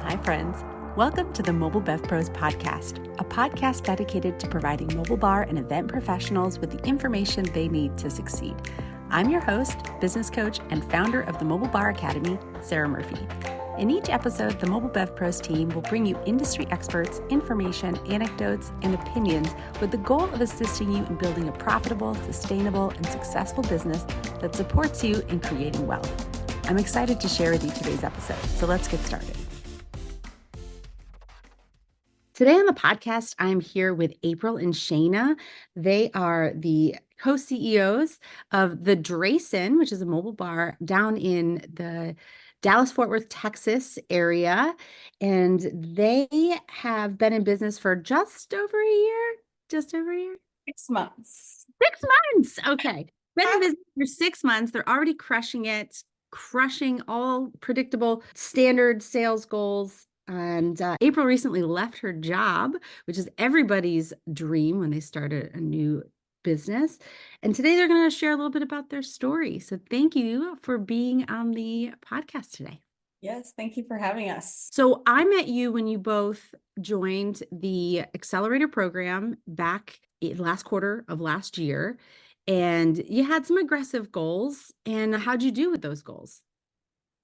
Hi, friends. Welcome to the Mobile Bev Pros podcast, a podcast dedicated to providing mobile bar and event professionals with the information they need to succeed. I'm your host, business coach, and founder of the Mobile Bar Academy, Sarah Murphy. In each episode, the Mobile Bev Pros team will bring you industry experts, information, anecdotes, and opinions with the goal of assisting you in building a profitable, sustainable, and successful business that supports you in creating wealth. I'm excited to share with you today's episode, so let's get started. Today on the podcast, I'm here with April and Shaina. They are the co-CEOs of the Dreyson, which is a mobile bar down in the Dallas-Fort Worth, Texas area. And they have been in business for just over a year. 6 months. 6 months. Okay. Been in business for 6 months. They're already crushing all predictable standard sales goals. And April recently left her job, which is everybody's dream when they start a new business. And today they're going to share a little bit about their story. So thank you for being on the podcast today. Yes, thank you for having us. So I met you when you both joined the accelerator program back in last quarter of last year, and you had some aggressive goals. And how'd you do with those goals?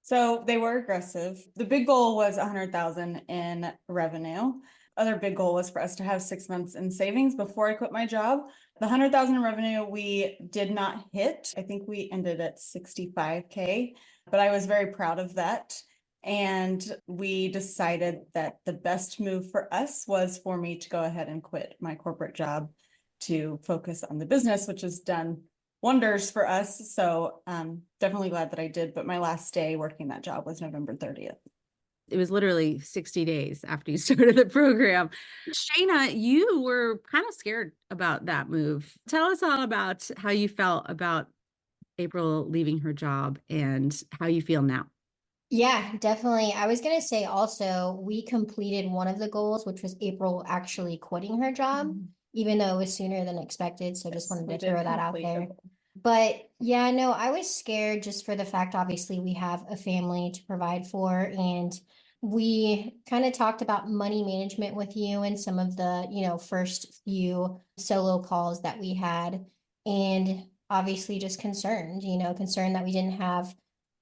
So they were aggressive. The big goal was 100,000 in revenue. Other big goal was for us to have 6 months in savings before I quit my job. The 100,000 in revenue we did not hit. I think we ended at 65K, but I was very proud of that. And we decided that the best move for us was for me to go ahead and quit my corporate job to focus on the business, which has done wonders for us. So definitely glad that I did. But my last day working that job was November 30th. It was literally 60 days after you started the program. Shaina, you were kind of scared about that move. Tell us all about how you felt about April leaving her job and how you feel now. Yeah, definitely. I was going to say also, we completed one of the goals, which was April actually quitting her job, even though it was sooner than expected. So just wanted to throw that out there. But yeah, no, I was scared just for the fact, obviously, we have a family to provide for. And we kind of talked about money management with you and some of the, first few solo calls that we had. And obviously just concerned that we didn't have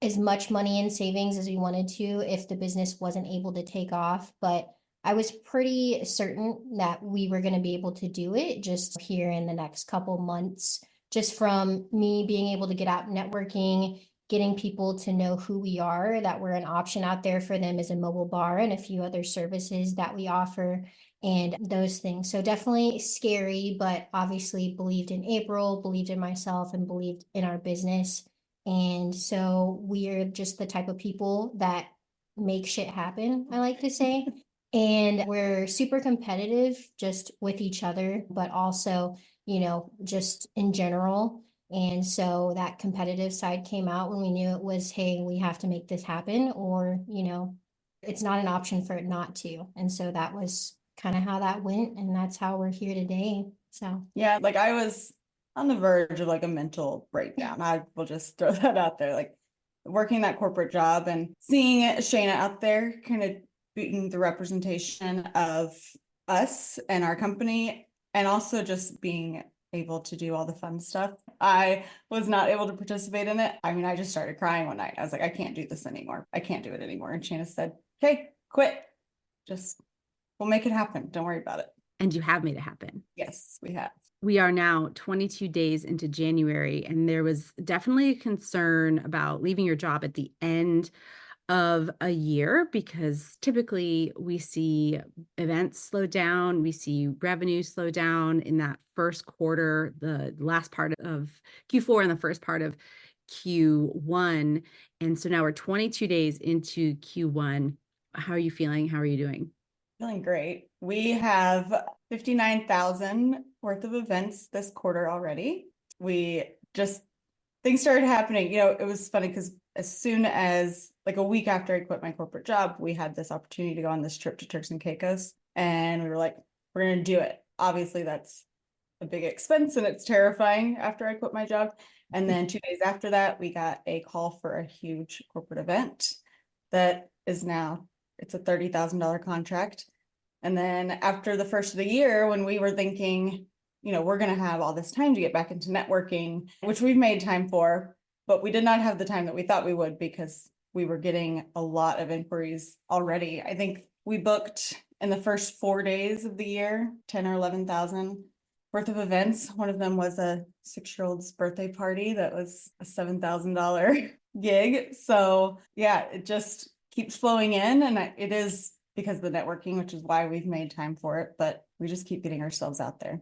as much money in savings as we wanted to if the business wasn't able to take off. But I was pretty certain that we were going to be able to do it just here in the next couple months, just from me being able to get out networking, getting people to know who we are, that we're an option out there for them as a mobile bar and a few other services that we offer and those things. So definitely scary, but obviously believed in April, believed in myself, and believed in our business. And so we're just the type of people that make shit happen, I like to say. And we're super competitive just with each other, but also, just in general. And so that competitive side came out when we knew it was, hey, we have to make this happen, or, it's not an option for it not to. And so that was kind of how that went. And that's how we're here today. So, yeah, I was on the verge of a mental breakdown. I will just throw that out there. Working that corporate job and seeing Shaina out there kind of being the representation of us and our company, and also just being able to do all the fun stuff. I was not able to participate in it. I mean, I just started crying one night. I was like, I can't do this anymore. I can't do it anymore. And Shaina said, okay, quit. We'll make it happen. Don't worry about it. And you have made it happen. Yes, we have. We are now 22 days into January, and there was definitely a concern about leaving your job at the end of a year, because typically we see events slow down, we see revenue slow down in that first quarter, the last part of Q4 and the first part of Q1. And so now we're 22 days into Q1. How are you feeling? How are you doing? Feeling great. We have 59,000 worth of events this quarter already. Things started happening. It was funny because as soon as a week after I quit my corporate job, we had this opportunity to go on this trip to Turks and Caicos, and we were like, we're going to do it. Obviously, that's a big expense and it's terrifying after I quit my job. And then 2 days after that, we got a call for a huge corporate event that is now It's a $30,000 contract. And then after the first of the year, when we were thinking, we're going to have all this time to get back into networking, which we've made time for, but we did not have the time that we thought we would because we were getting a lot of inquiries already. I think we booked in the first 4 days of the year, 10 or 11,000 worth of events. One of them was a 6-year-old's birthday party that was a $7,000 gig. So yeah, it just keeps flowing in, and it is because of the networking, which is why we've made time for it, but we just keep getting ourselves out there.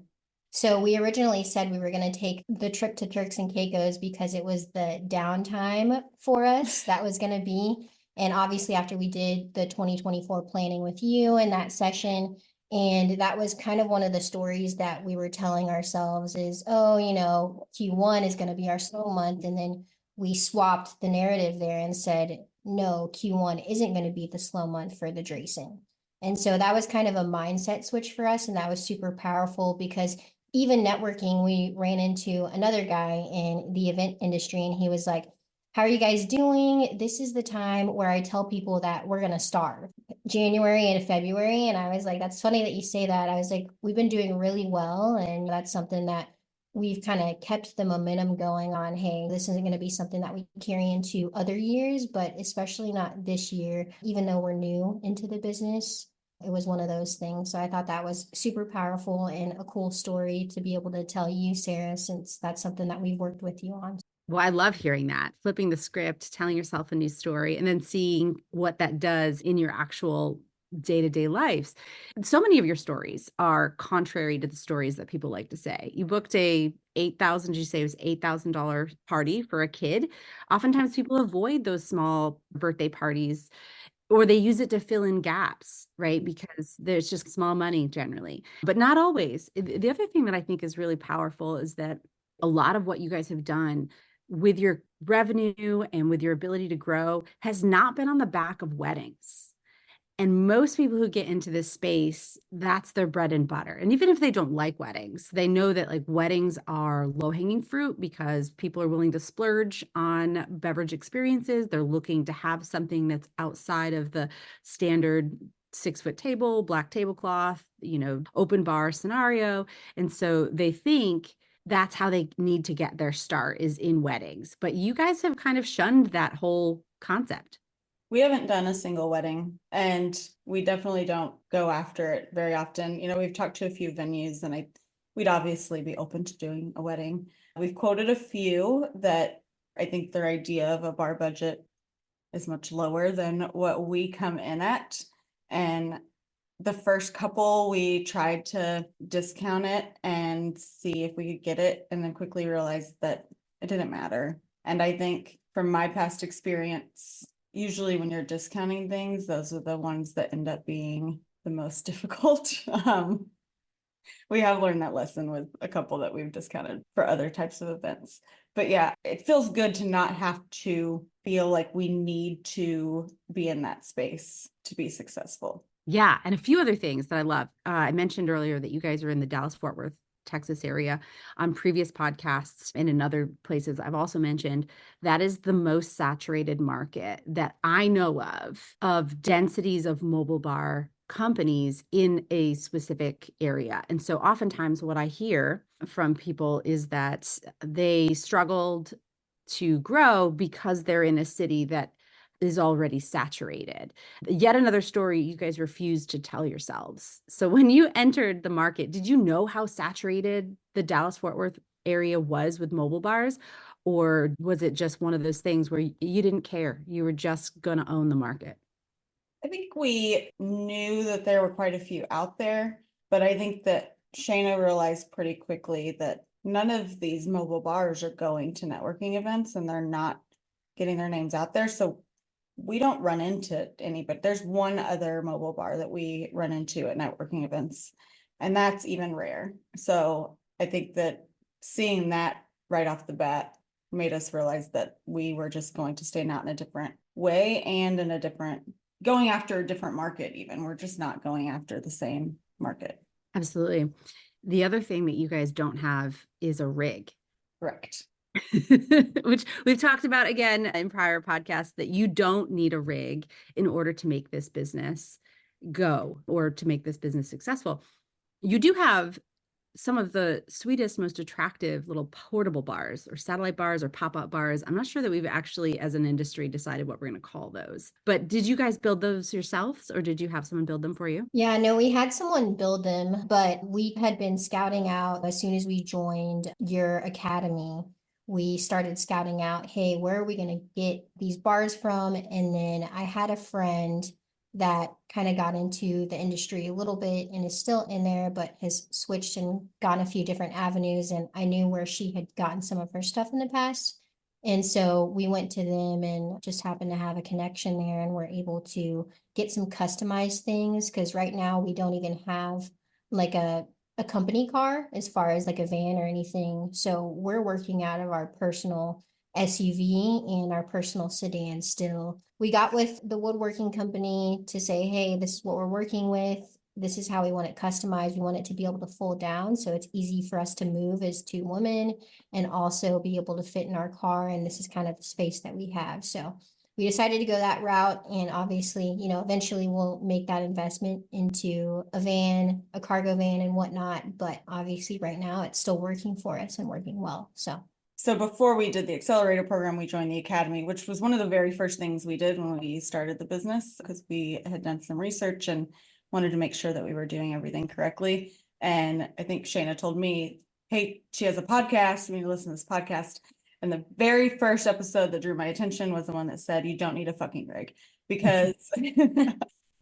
So we originally said we were going to take the trip to Turks and Caicos because it was the downtime for us. That was going to be. And obviously after we did the 2024 planning with you in that session, and that was kind of one of the stories that we were telling ourselves is, Q1 is going to be our slow month. And then we swapped the narrative there and said, no, Q1 isn't going to be the slow month for the Dreyson. And so that was kind of a mindset switch for us. And that was super powerful because even networking, we ran into another guy in the event industry, and he was like, how are you guys doing? This is the time where I tell people that we're going to starve, January and February. And I was like, that's funny that you say that. I was like, we've been doing really well. And that's something that we've kind of kept the momentum going on. Hey, this isn't going to be something that we carry into other years, but especially not this year, even though we're new into the business. It was one of those things. So I thought that was super powerful and a cool story to be able to tell you, Sarah, since that's something that we've worked with you on. Well, I love hearing that, flipping the script, telling yourself a new story, and then seeing what that does in your actual day-to-day lives. So many of your stories are contrary to the stories that people like to say. You booked a $8,000, did you say it was $8,000 party for a kid? Oftentimes people avoid those small birthday parties, or they use it to fill in gaps, right? Because there's just small money generally, but not always. The other thing that I think is really powerful is that a lot of what you guys have done with your revenue and with your ability to grow has not been on the back of weddings. And most people who get into this space, that's their bread and butter. And even if they don't like weddings, they know that like weddings are low-hanging fruit because people are willing to splurge on beverage experiences. They're looking to have something that's outside of the standard 6-foot table, black tablecloth, open bar scenario. And so they think that's how they need to get their start is in weddings. But you guys have kind of shunned that whole concept. We haven't done a single wedding, and we definitely don't go after it very often. We've talked to a few venues, and we'd obviously be open to doing a wedding. We've quoted a few that I think their idea of a bar budget is much lower than what we come in at. And the first couple, we tried to discount it and see if we could get it, and then quickly realized that it didn't matter. And I think from my past experience, usually when you're discounting things, those are the ones that end up being the most difficult. We have learned that lesson with a couple that we've discounted for other types of events. But yeah, it feels good to not have to feel like we need to be in that space to be successful. Yeah. And a few other things that I love. I mentioned earlier that you guys are in the Dallas-Fort Worth, Texas area. On previous podcasts and in other places, I've also mentioned that is the most saturated market that I know of densities of mobile bar companies in a specific area. And so oftentimes what I hear from people is that they struggled to grow because they're in a city that is already saturated. Yet another story you guys refused to tell yourselves. So when you entered the market, did you know how saturated the Dallas-Fort Worth area was with mobile bars? Or was it just one of those things where you didn't care? You were just going to own the market? I think we knew that there were quite a few out there, but I think that Shaina realized pretty quickly that none of these mobile bars are going to networking events, and they're not getting their names out there. So we don't run into any, but there's one other mobile bar that we run into at networking events, and that's even rare. So I think that seeing that right off the bat made us realize that we were just going to stand out in a different way and going after a different market even. We're just not going after the same market. Absolutely. The other thing that you guys don't have is a rig. Correct. which we've talked about again in prior podcasts, that you don't need a rig in order to make this business go or to make this business successful. You do have some of the sweetest, most attractive little portable bars or satellite bars or pop-up bars. I'm not sure that we've actually, as an industry, decided what we're going to call those. But did you guys build those yourselves, or did you have someone build them for you? Yeah, no, we had someone build them, but we had been scouting out as soon as we joined your academy. We started scouting out, hey, where are we going to get these bars from? And then I had a friend that kind of got into the industry a little bit and is still in there, but has switched and gone a few different avenues. And I knew where she had gotten some of her stuff in the past. And so we went to them and just happened to have a connection there and were able to get some customized things. Because right now we don't even have like a company car as far as like a van or anything. So we're working out of our personal SUV and our personal sedan still. We got with the woodworking company to say, hey, this is what we're working with. This is how we want it customized. We want it to be able to fold down so it's easy for us to move as two women and also be able to fit in our car. And this is kind of the space that we have. So we decided to go that route. And obviously, eventually we'll make that investment into a van, a cargo van and whatnot. But obviously right now it's still working for us and working well. So before we did the accelerator program, we joined the academy, which was one of the very first things we did when we started the business, because we had done some research and wanted to make sure that we were doing everything correctly. And I think Shaina told me, hey, she has a podcast. You need to listen to this podcast. And the very first episode that drew my attention was the one that said, you don't need a fucking rig, because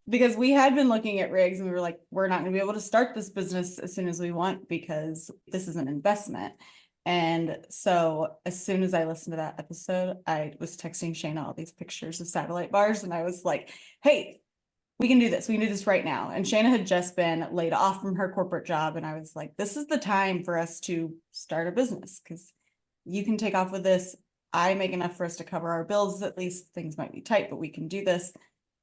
because we had been looking at rigs and we were like, we're not going to be able to start this business as soon as we want because this is an investment. And so as soon as I listened to that episode, I was texting Shaina all these pictures of satellite bars. And I was like, hey, we can do this. We can do this right now. And Shaina had just been laid off from her corporate job. And I was like, this is the time for us to start a business, because you can take off with this. I make enough for us to cover our bills. At least things might be tight, but we can do this.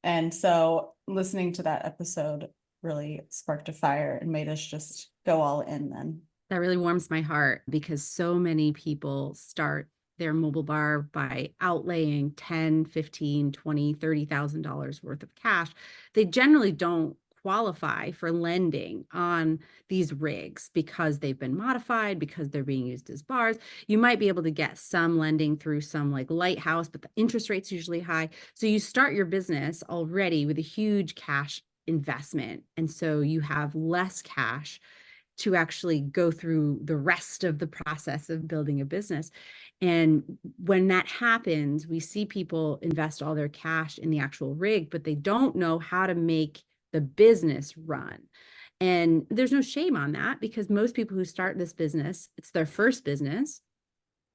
And so listening to that episode really sparked a fire and made us just go all in then. That really warms my heart, because so many people start their mobile bar by outlaying $10, $15, $20, $30,000 worth of cash. They generally don't qualify for lending on these rigs because they've been modified, because they're being used as bars. You might be able to get some lending through some like Lighthouse, but the interest rate's usually high. So you start your business already with a huge cash investment. And so you have less cash to actually go through the rest of the process of building a business. And when that happens, we see people invest all their cash in the actual rig, but they don't know how to make the business run. And there's no shame on that, because most people who start this business, it's their first business.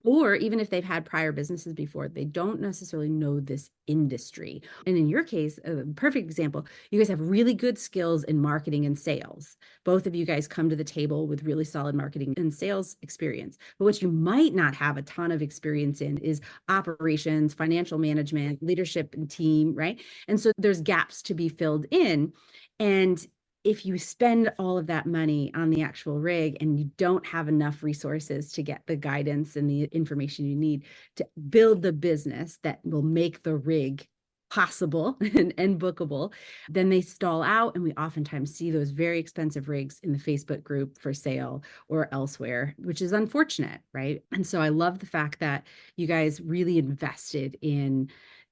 Or even if they've had prior businesses before, they don't necessarily know this industry. And in your case, a perfect example, you guys have really good skills in marketing and sales. Both of you guys come to the table with really solid marketing and sales experience. But what you might not have a ton of experience in is operations, financial management, leadership and team, right? And so there's gaps to be filled in. And if you spend all of that money on the actual rig and you don't have enough resources to get the guidance and the information you need to build the business that will make the rig possible and bookable, then they stall out. And we oftentimes see those very expensive rigs in the Facebook group for sale or elsewhere, which is unfortunate, right? And so I love the fact that you guys really invested in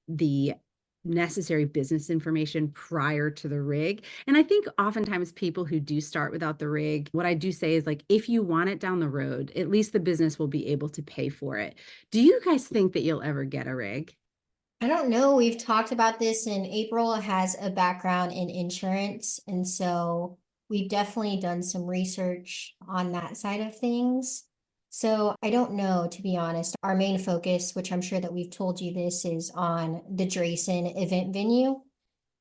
the necessary business information prior to the rig. And I think oftentimes people who do start without the rig, what I do say is, like, if you want it down the road, at least the business will be able to pay for it. Do you guys think that you'll ever get a rig? I don't know. We've talked about this, and April has a background in insurance. And so we've definitely done some research on that side of things. So I don't know, to be honest. Our main focus, which I'm sure that we've told you this, is on the Dreyson event venue.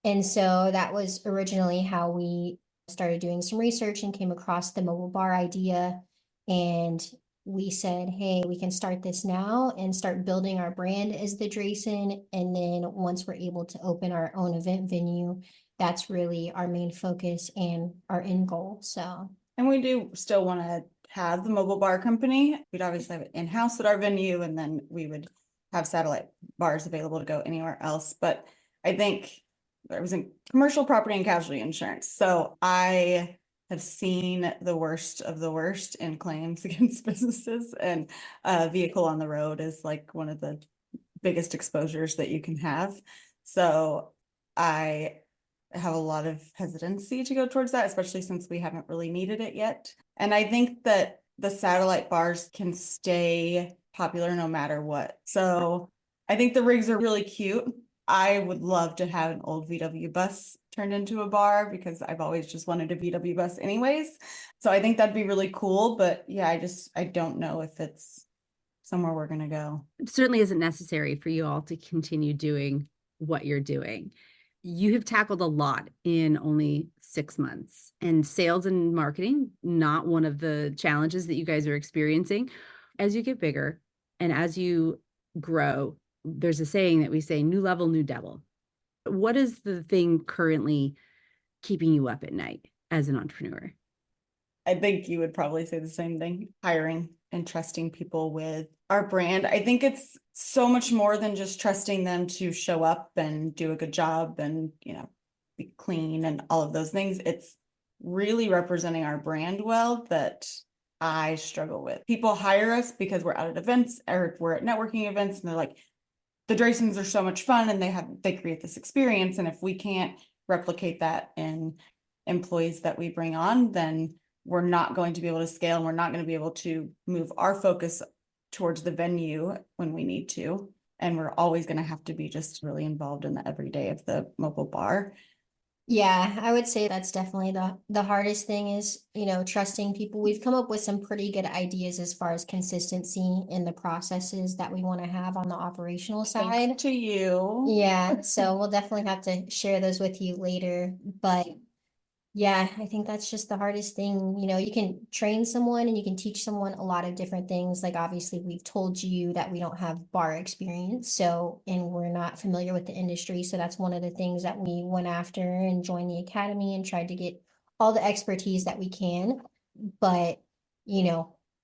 And so that was originally how we started doing some research and came across the mobile bar idea. And we said, hey, we can start this now and start building our brand as the Dreyson. And then once we're able to open our own event venue, that's really our main focus and our end goal. So, and we do still want to have the mobile bar company. We'd obviously have it in-house at our venue, and then we would have satellite bars available to go anywhere else. But I think I was in commercial property and casualty insurance. So I have seen the worst of the worst in claims against businesses, and a vehicle on the road is like one of the biggest exposures that you can have. So I have a lot of hesitancy to go towards that, especially since we haven't really needed it yet. And I think that the satellite bars can stay popular no matter what. So I think the rigs are really cute. I would love to have an old VW bus turned into a bar because I've always just wanted a VW bus anyways. So I think that'd be really cool. But yeah, I don't know if it's somewhere we're going to go. It certainly isn't necessary for you all to continue doing what you're doing. You have tackled a lot in only 6 months, and sales and marketing, not one of the challenges that you guys are experiencing. As you get bigger and as you grow, there's a saying that we say, new level, new devil. What is the thing currently keeping you up at night as an entrepreneur? I think you would probably say the same thing. Hiring and trusting people with our brand. I think it's so much more than just trusting them to show up and do a good job and, be clean and all of those things. It's really representing our brand well that I struggle with. People hire us because we're out at events or we're at networking events, and they're like, the Dreysons are so much fun, and they create this experience. And if we can't replicate that in employees that we bring on, then we're not going to be able to scale, and we're not going to be able to move our focus towards the venue when we need to. And we're always going to have to be just really involved in the everyday of the mobile bar. Yeah, I would say that's definitely the hardest thing is, trusting people. We've come up with some pretty good ideas as far as consistency in the processes that we want to have on the operational side. Thanks to you. Yeah, so we'll definitely have to share those with you later. But yeah, I think that's just the hardest thing. You can train someone and you can teach someone a lot of different things. Like obviously we've told you that we don't have bar experience, and we're not familiar with the industry. So that's one of the things that we went after and joined the academy and tried to get all the expertise that we can. But,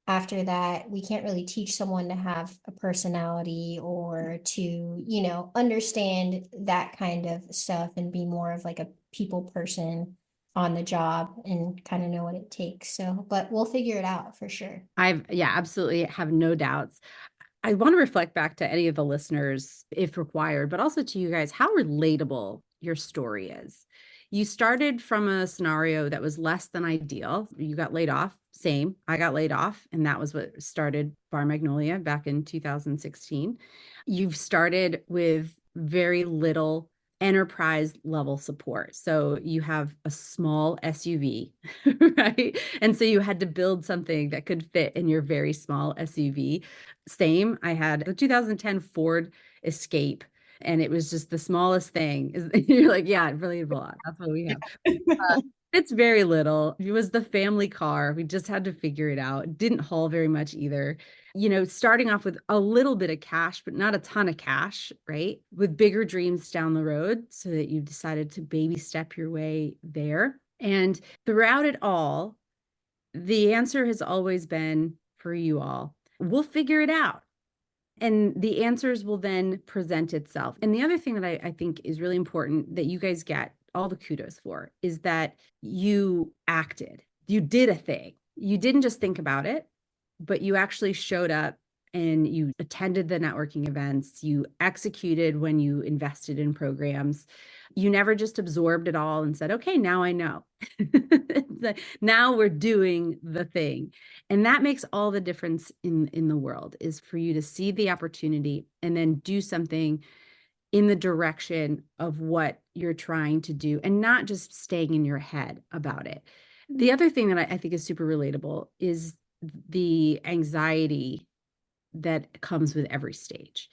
after that, we can't really teach someone to have a personality or to, understand that kind of stuff and be more of like a people person on the job and kind of know what it takes. So, but we'll figure it out for sure. Absolutely have no doubts. I want to reflect back to any of the listeners if required, but also to you guys, how relatable your story is. You started from a scenario that was less than ideal. You got laid off. Same. I got laid off. And that was what started Bar Magnolia back in 2016. You've started with very little enterprise level support. So you have a small SUV, right? And so you had to build something that could fit in your very small SUV. Same. I had a 2010 Ford Escape, and it was just the smallest thing. You're like, yeah, relatable. That's what we have. It's very little. It was the family car. We just had to figure it out. It didn't haul very much either. Starting off with a little bit of cash, but not a ton of cash, right? With bigger dreams down the road, so that you decided to baby step your way there. And throughout it all, the answer has always been for you all, we'll figure it out. And the answers will then present itself. And the other thing that I think is really important that you guys get all the kudos for is that you acted. You did a thing. You didn't just think about it, but you actually showed up and you attended the networking events. You executed when you invested in programs. You never just absorbed it all and said, okay, now I know. Now we're doing the thing. And that makes all the difference in the world, is for you to see the opportunity and then do something in the direction of what you're trying to do, and not just staying in your head about it. The other thing that I think is super relatable is the anxiety that comes with every stage.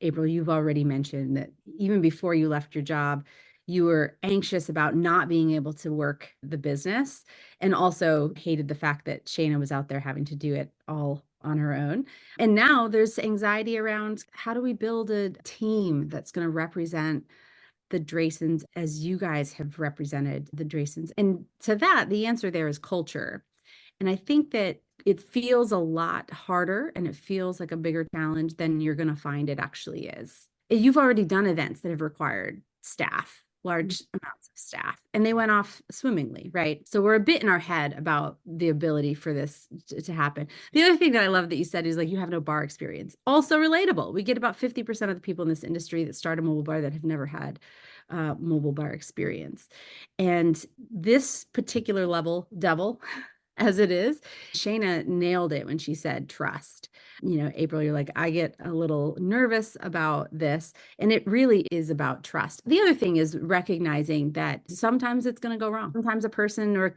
April, you've already mentioned that even before you left your job, you were anxious about not being able to work the business, and also hated the fact that Shaina was out there having to do it all on her own. And now there's anxiety around, how do we build a team that's going to represent the Dreysons as you guys have represented the Dreysons? And to that, the answer there is culture. And I think that it feels a lot harder and it feels like a bigger challenge than you're going to find it actually is. You've already done events that have required staff, large amounts of staff, and they went off swimmingly, right? So we're a bit in our head about the ability for this to happen. The other thing that I love that you said is like, you have no bar experience. Also relatable. We get about 50% of the people in this industry that start a mobile bar that have never had mobile bar experience. And this particular devil, as it is, Shaina nailed it when she said trust. April, you're like, I get a little nervous about this. And it really is about trust. The other thing is recognizing that sometimes it's going to go wrong. Sometimes a person or,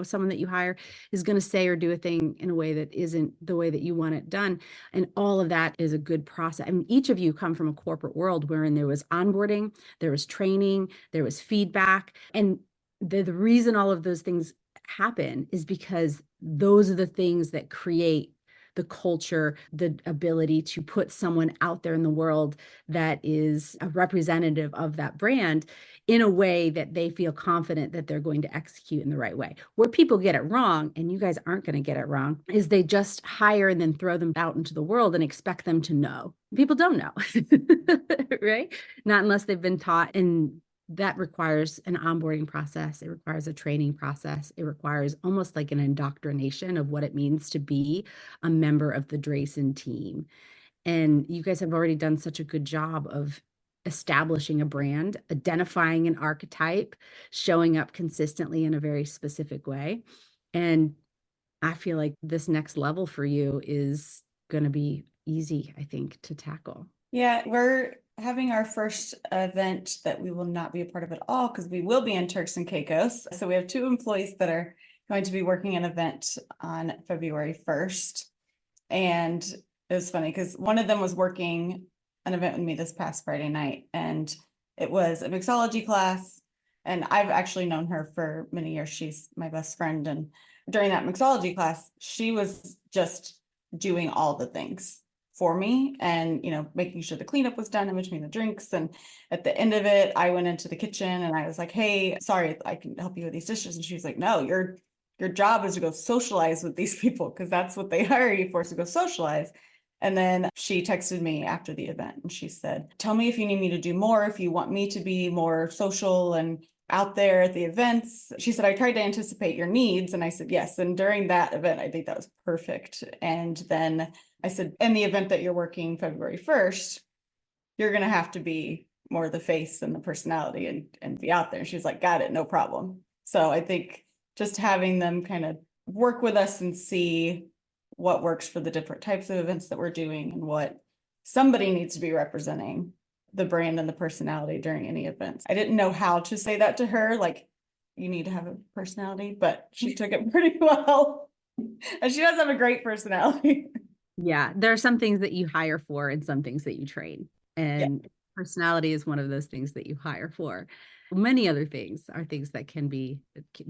someone that you hire is going to say or do a thing in a way that isn't the way that you want it done. And all of that is a good process. I mean, each of you come from a corporate world wherein there was onboarding, there was training, there was feedback. And the reason all of those things happen is because those are the things that create the culture, the ability to put someone out there in the world that is a representative of that brand in a way that they feel confident that they're going to execute in the right way. Where people get it wrong, and you guys aren't going to get it wrong, is they just hire and then throw them out into the world and expect them to know. People don't know, right? Not unless they've been taught. And that requires an onboarding process. It requires a training process. It requires almost like an indoctrination of what it means to be a member of the Dreyson team. And you guys have already done such a good job of establishing a brand, identifying an archetype, showing up consistently in a very specific way. And I feel like this next level for you is going to be easy, I think, to tackle. Yeah, we're having our first event that we will not be a part of at all because we will be in Turks and Caicos. So we have 2 employees that are going to be working an event on February 1st. And it was funny because one of them was working an event with me this past Friday night, and it was a mixology class. And I've actually known her for many years. She's my best friend. And during that mixology class, she was just doing all the things for me and, making sure the cleanup was done in between the drinks. And at the end of it, I went into the kitchen and I was like, hey, sorry, I can help you with these dishes. And she was like, no, your job is to go socialize with these people because that's what they hire you for, to go socialize. And then she texted me after the event and she said, tell me if you need me to do more, if you want me to be more social and out there at the events. She said, I tried to anticipate your needs. And I said, yes. And during that event, I think that was perfect. And then I said, in the event that you're working February 1st, you're going to have to be more the face and the personality and be out there. And she's like, got it, no problem. So I think just having them kind of work with us and see what works for the different types of events that we're doing and what somebody needs to be representing the brand and the personality during any events. I didn't know how to say that to her, like, you need to have a personality, but she took it pretty well. And she does have a great personality. Yeah, there are some things that you hire for and some things that you train. And personality is one of those things that you hire for. Many other things are things that can be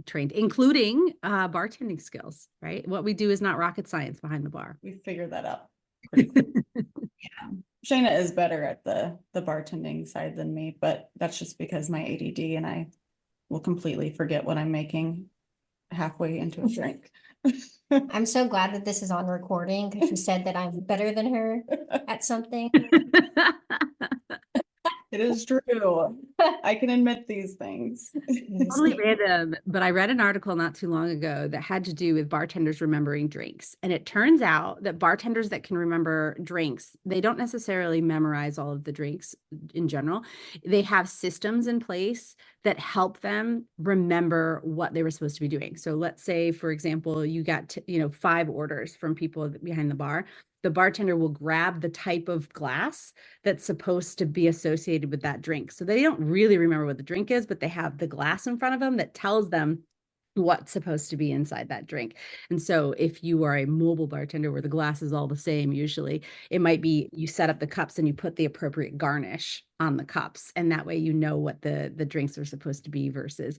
trained, including bartending skills, right? What we do is not rocket science behind the bar. We figured that out pretty quick. Yeah. Shaina is better at the bartending side than me, but that's just because my ADD and I will completely forget what I'm making halfway into a drink. I'm so glad that this is on recording because she said that I'm better than her at something. It is true. I can admit these things. Totally random, but I read an article not too long ago that had to do with bartenders remembering drinks. And it turns out that bartenders that can remember drinks, they don't necessarily memorize all of the drinks in general. They have systems in place that help them remember what they were supposed to be doing. So let's say, for example, you got 5 orders from people behind the bar. The bartender will grab the type of glass that's supposed to be associated with that drink. So they don't really remember what the drink is, but they have the glass in front of them that tells them what's supposed to be inside that drink. And so if you are a mobile bartender where the glass is all the same, usually it might be you set up the cups and you put the appropriate garnish on the cups. And that way you know what the drinks are supposed to be versus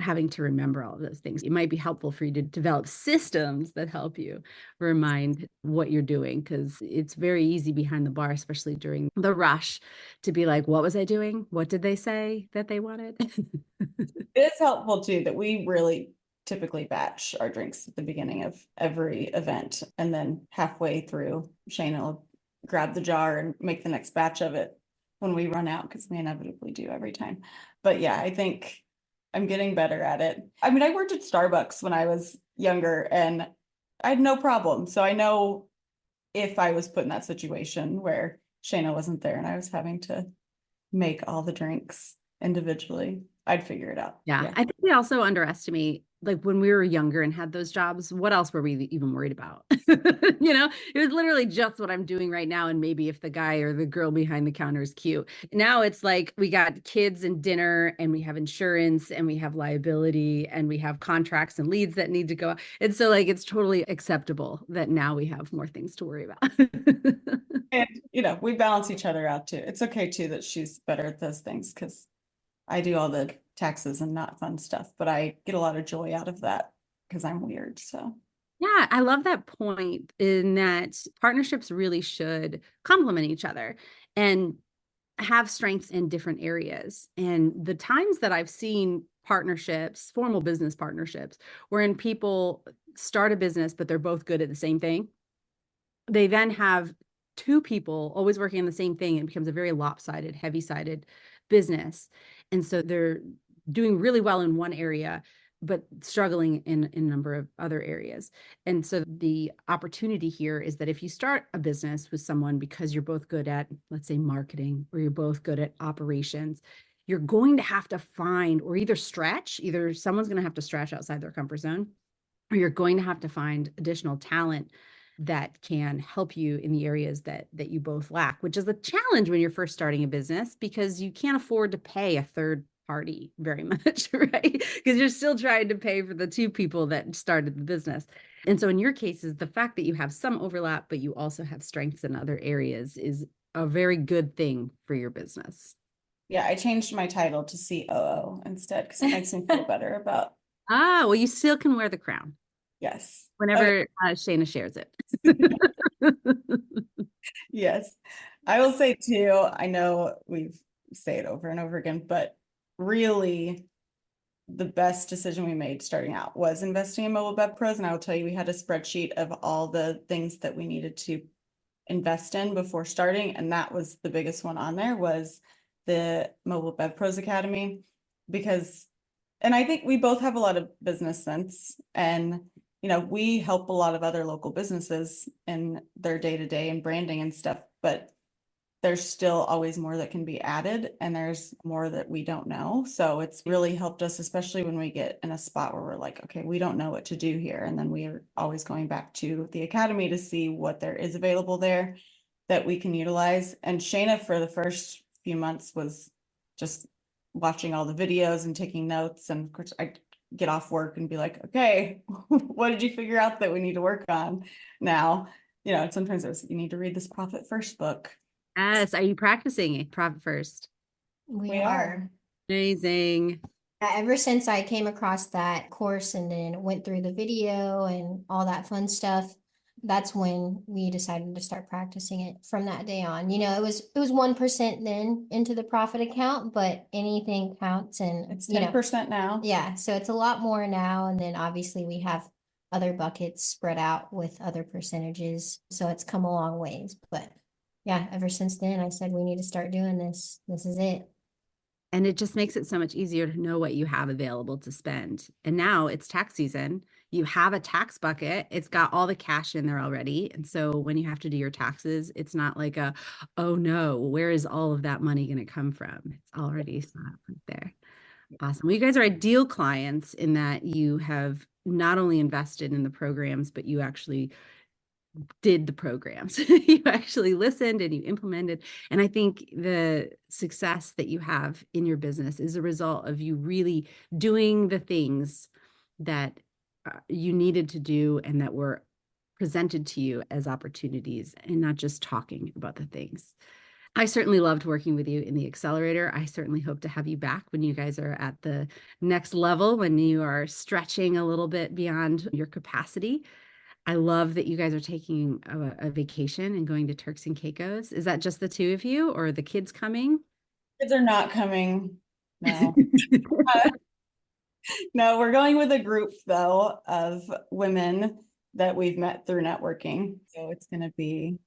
having to remember all of those things. It might be helpful for you to develop systems that help you remind what you're doing, because it's very easy behind the bar, especially during the rush, to be like, what was I doing? What did they say that they wanted? It is helpful too that we really typically batch our drinks at the beginning of every event. And then halfway through, Shaina will grab the jar and make the next batch of it when we run out, because we inevitably do every time. But yeah, I think I'm getting better at it. I mean, I worked at Starbucks when I was younger and I had no problem. So I know if I was put in that situation where Shaina wasn't there and I was having to make all the drinks individually, I'd figure it out. Yeah. I think we also underestimate, like when we were younger and had those jobs, what else were we even worried about? You know, it was literally just what I'm doing right now. And maybe if the guy or the girl behind the counter is cute. Now it's like we got kids and dinner and we have insurance and we have liability and we have contracts and leads that need to go out. And so like it's totally acceptable that now we have more things to worry about. And, you know, we balance each other out too. It's okay too that she's better at those things because I do all the taxes and not fun stuff, but I get a lot of joy out of that because I'm weird. So yeah, I love that point in that partnerships really should complement each other and have strengths in different areas. And the times that I've seen partnerships, formal business partnerships, wherein people start a business, but they're both good at the same thing, they then have two people always working on the same thing. And it becomes a very lopsided, heavy-sided business. And so they're doing really well in one area, but struggling in a number of other areas. And so the opportunity here is that if you start a business with someone because you're both good at, let's say, marketing, or you're both good at operations, you're going to have to find or either someone's going to have to stretch outside their comfort zone, or you're going to have to find additional talent that can help you in the areas that you both lack, which is a challenge when you're first starting a business because you can't afford to pay a third party very much, right? Because you're still trying to pay for the two people that started the business. And so in your cases, the fact that you have some overlap, but you also have strengths in other areas is a very good thing for your business. yeah, I changed my title to COO instead because it makes me feel better about. Well, you still can wear the crown. Yes. Whenever Shaina shares it. Yes. I will say too, I know we say it over and over again, but really the best decision we made starting out was investing in Mobile Bev Pros. And I will tell you, we had a spreadsheet of all the things that we needed to invest in before starting. And that was the biggest one on there was the Mobile Bev Pros Academy, and I think we both have a lot of business sense, and you know, we help a lot of other local businesses in their day-to-day and branding and stuff, but there's still always more that can be added and there's more that we don't know. So it's really helped us, especially when we get in a spot where we're like, okay, we don't know what to do here. And then we are always going back to the academy to see what there is available there that we can utilize. And Shaina for the first few months was just watching all the videos and taking notes. And of course I get off work and be like, okay, what did you figure out that we need to work on now? You know, sometimes you need to read this Profit First book. Yes. Are you practicing Profit First? We are. Amazing. Ever since I came across that course and then went through the video and all that fun stuff, that's when we decided to start practicing it from that day on. You know, it was 1% then into the profit account, but anything counts, and it's 10% now. Yeah, so it's a lot more now. And then obviously we have other buckets spread out with other percentages. So it's come a long ways. But yeah, ever since then I said we need to start doing this. This is it. And it just makes it so much easier to know what you have available to spend. And now it's tax season. You have a tax bucket. It's got all the cash in there already. And so when you have to do your taxes, it's not like oh no, where is all of that money going to come from? It's already set up right there. Awesome. Well, you guys are ideal clients in that you have not only invested in the programs, but you actually did the programs. You actually listened and you implemented. And I think the success that you have in your business is a result of you really doing the things that you needed to do and that were presented to you as opportunities, and not just talking about the things. I certainly loved working with you in the accelerator. I certainly hope to have you back when you guys are at the next level, when you are stretching a little bit beyond your capacity. I love that you guys are taking a vacation and going to Turks and Caicos. Is that just the two of you, or are the kids coming? Kids are not coming. No. No, we're going with a group though of women that we've met through networking. So it's going to be,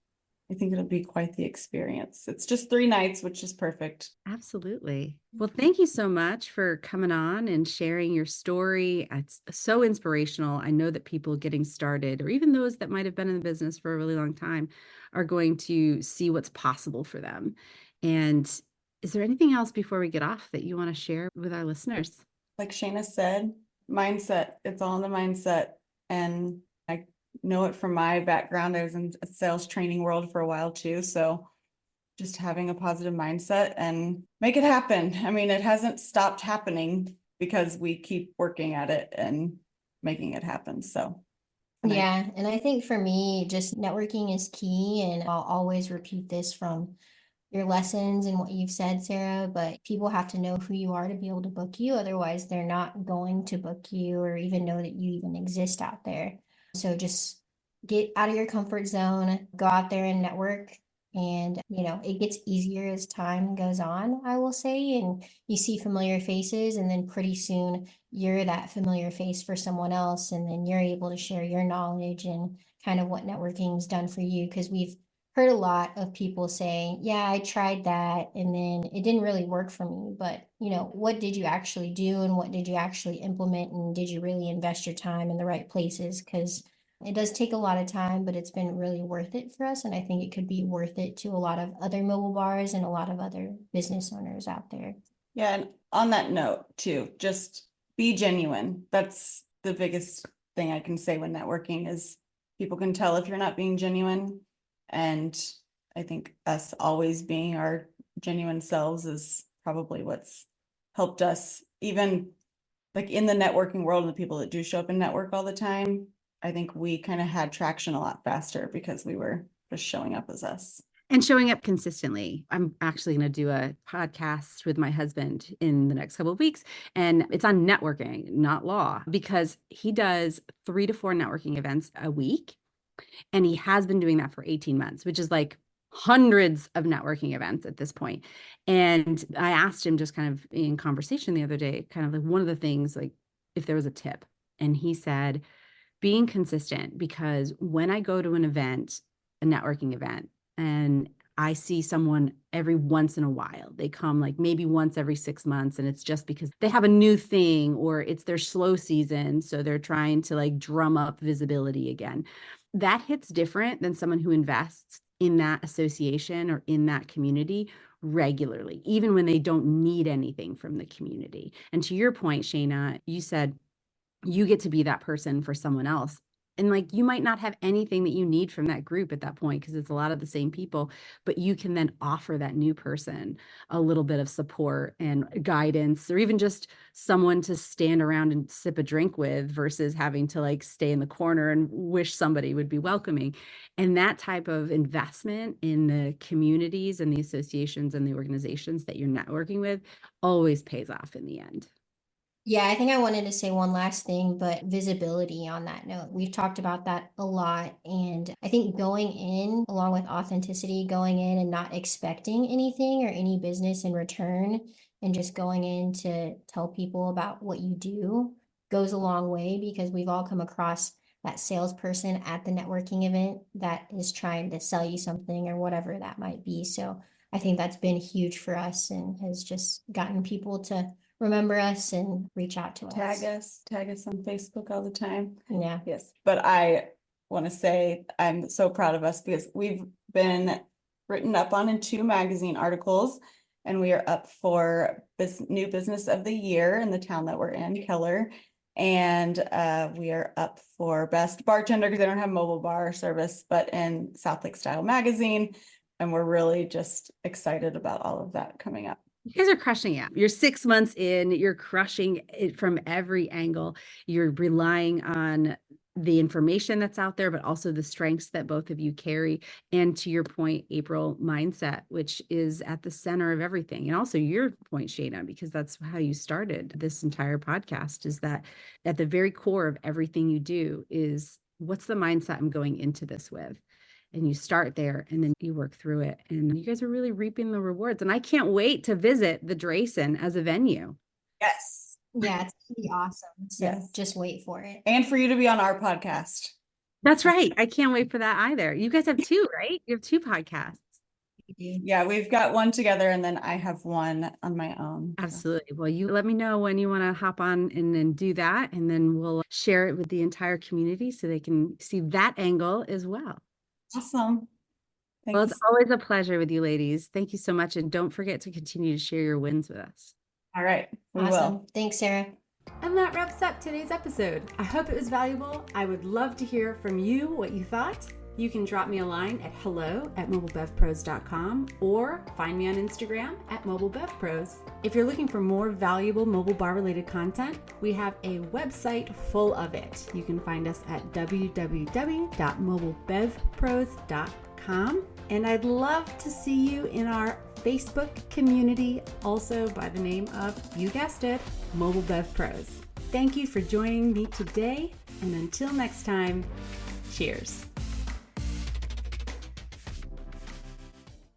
I think it'll be quite the experience. It's just 3 nights, which is perfect. Absolutely. Well, thank you so much for coming on and sharing your story. It's so inspirational. I know that people getting started, or even those that might have been in the business for a really long time, are going to see what's possible for them. And is there anything else before we get off that you want to share with our listeners? Like Shaina said, mindset, it's all in the mindset. And I know it from my background. I was in a sales training world for a while too. So just having a positive mindset and make it happen. I mean, it hasn't stopped happening because we keep working at it and making it happen. So Yeah, and I think for me, just networking is key, and I'll always repeat this from your lessons and what you've said, Sarah, but people have to know who you are to be able to book you. Otherwise, they're not going to book you or even know that you even exist out there. So just get out of your comfort zone, go out there and network. And, it gets easier as time goes on, I will say. And you see familiar faces, and then pretty soon you're that familiar face for someone else. And then you're able to share your knowledge and kind of what networking's done for you. Because we've heard a lot of people saying, yeah, I tried that and then it didn't really work for me. But, what did you actually do and what did you actually implement? And did you really invest your time in the right places? Because it does take a lot of time, but it's been really worth it for us. And I think it could be worth it to a lot of other mobile bars and a lot of other business owners out there. yeah, and on that note too, just be genuine. That's the biggest thing I can say when networking is people can tell if you're not being genuine. And I think us always being our genuine selves is probably what's helped us, even like in the networking world and the people that do show up and network all the time. I think we kind of had traction a lot faster because we were just showing up as us. And showing up consistently. I'm actually going to do a podcast with my husband in the next couple of weeks, and it's on networking, not law, because he does 3 to 4 networking events a week. And he has been doing that for 18 months, which is like hundreds of networking events at this point. And I asked him just kind of in conversation the other day, kind of like one of the things, like if there was a tip. And he said, being consistent, because when I go to an event, a networking event, and I see someone every once in a while, they come like maybe once every 6 months, and it's just because they have a new thing or it's their slow season. So they're trying to like drum up visibility again. That hits different than someone who invests in that association or in that community regularly, even when they don't need anything from the community. And to your point, Shaina, you said you get to be that person for someone else. And like you might not have anything that you need from that group at that point because it's a lot of the same people, but you can then offer that new person a little bit of support and guidance, or even just someone to stand around and sip a drink with versus having to like stay in the corner and wish somebody would be welcoming. And that type of investment in the communities and the associations and the organizations that you're networking with always pays off in the end. Yeah, I think I wanted to say one last thing, but visibility on that note. We've talked about that a lot. And I think going in, along with authenticity, going in and not expecting anything or any business in return, and just going in to tell people about what you do goes a long way because we've all come across that salesperson at the networking event that is trying to sell you something or whatever that might be. So I think that's been huge for us and has just gotten people to remember us and reach out to us. Tag us on Facebook all the time. Yeah. Yes. But I want to say I'm so proud of us because we've been written up on in 2 magazine articles, and we are up for this new business of the year in the town that we're in, Keller. And we are up for best bartender because they don't have mobile bar service, but in South Lake Style magazine. And we're really just excited about all of that coming up. You guys are crushing it. You're 6 months in, you're crushing it from every angle. You're relying on the information that's out there, but also the strengths that both of you carry. And to your point, April, mindset, which is at the center of everything. And also your point, Shaina, because that's how you started this entire podcast, is that at the very core of everything you do is what's the mindset I'm going into this with? And you start there and then you work through it. And you guys are really reaping the rewards. And I can't wait to visit the Dreyson as a venue. Yes. Yeah, it's gonna be awesome. So Yes. just wait for it. And for you to be on our podcast. That's right. I can't wait for that either. You guys have two, right? You have two podcasts. Yeah, we've got one together and then I have one on my own. So. Absolutely. Well, you let me know when you want to hop on and then do that, and then we'll share it with the entire community so they can see that angle as well. Awesome. Well, it's always a pleasure with you ladies. Thank you so much. And don't forget to continue to share your wins with us. All right. We Awesome. will. Thanks, Sarah. And that wraps up today's episode. I hope it was valuable. I would love to hear from you what you thought. You can drop me a line at hello@mobilebevpros.com or find me on Instagram at mobilebevpros. If you're looking for more valuable mobile bar related content, we have a website full of it. You can find us at www.mobilebevpros.com. And I'd love to see you in our Facebook community, also by the name of, you guessed it, Mobile Bev Pros. Thank you for joining me today, and until next time, cheers.